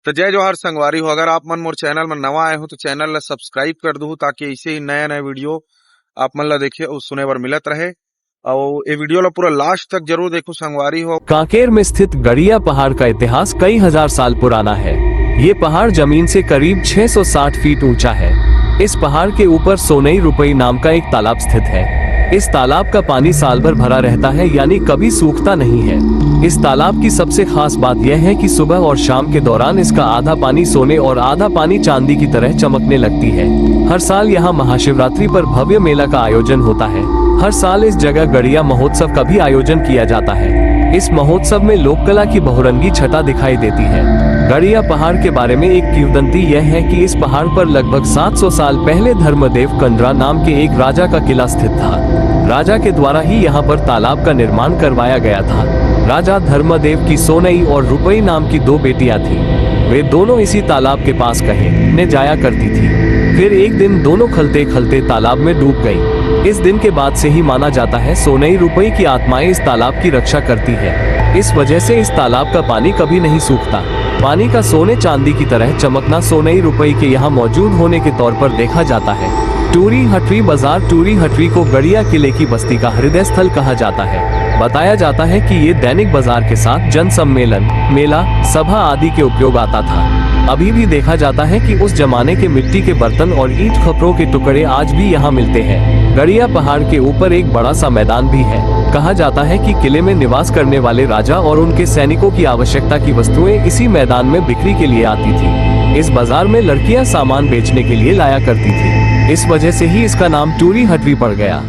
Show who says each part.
Speaker 1: तो जय जोहार संगवारी हो। अगर आप मन मोर चैनल में नवा आए हो तो चैनल ला सब्सक्राइब कर दू ताकि ऐसे ही नया नया वीडियो आप मन ला देखे और सुने बर मिलत रहे। और ये वीडियो ला पूरा लास्ट तक जरूर देखो संगवारी हो।
Speaker 2: कांकेर में स्थित गड़िया पहाड़ का इतिहास कई हजार साल पुराना है। ये पहाड़ जमीन से करीब 660 फीट ऊंचा है। इस पहाड़ के ऊपर सोनई रुपई नाम का एक तालाब स्थित है। इस तालाब का पानी साल भर भरा रहता है, यानी कभी सूखता नहीं है। इस तालाब की सबसे खास बात यह है कि सुबह और शाम के दौरान इसका आधा पानी सोने और आधा पानी चांदी की तरह चमकने लगती है। हर साल यहाँ महाशिवरात्रि पर भव्य मेला का आयोजन होता है। हर साल इस जगह गड़िया महोत्सव का भी आयोजन किया जाता है। इस महोत्सव में लोक कला की बहुरंगी छटा दिखाई देती है। गड़िया पहाड़ के बारे में एक किंवदंती यह है कि इस पहाड़ पर लगभग 700 साल पहले धर्मदेव कंडरा नाम के एक राजा का किला स्थित था। राजा के द्वारा ही यहाँ पर तालाब का निर्माण करवाया गया था। राजा धर्मदेव की सोनई और रुपई नाम की 2 बेटियां थीं। वे दोनों इसी तालाब के पास कहने जाया करती थी। फिर एक दिन दोनों खलते खलते तालाब में डूब गईं। इस दिन के बाद से ही माना जाता है सोनई रुपई की आत्माएं इस तालाब की रक्षा करती है। इस वजह से इस तालाब का पानी कभी नहीं सूखता। पानी का सोने चांदी की तरह चमकना सोनई रुपई के यहाँ मौजूद होने के तौर पर देखा जाता है। टूरी हटरी बाजार। टूरी हटरी को गड़िया किले की बस्ती का हृदय स्थल कहा जाता है। बताया जाता है कि ये दैनिक बाजार के साथ जन सम्मेलन, मेला, सभा आदि के उपयोग आता था। अभी भी देखा जाता है कि उस जमाने के मिट्टी के बर्तन और ईंट खपरों के टुकड़े आज भी यहाँ मिलते हैं। गड़िया पहाड़ के ऊपर एक बड़ा सा मैदान भी है। कहा जाता है कि किले में निवास करने वाले राजा और उनके सैनिकों की आवश्यकता की वस्तुएं इसी मैदान में बिक्री के लिए आती थी। इस बाजार में लड़कियां सामान बेचने के लिए लाया करती थी। इस वजह से ही इसका नाम टूरी हटरी पड़ गया।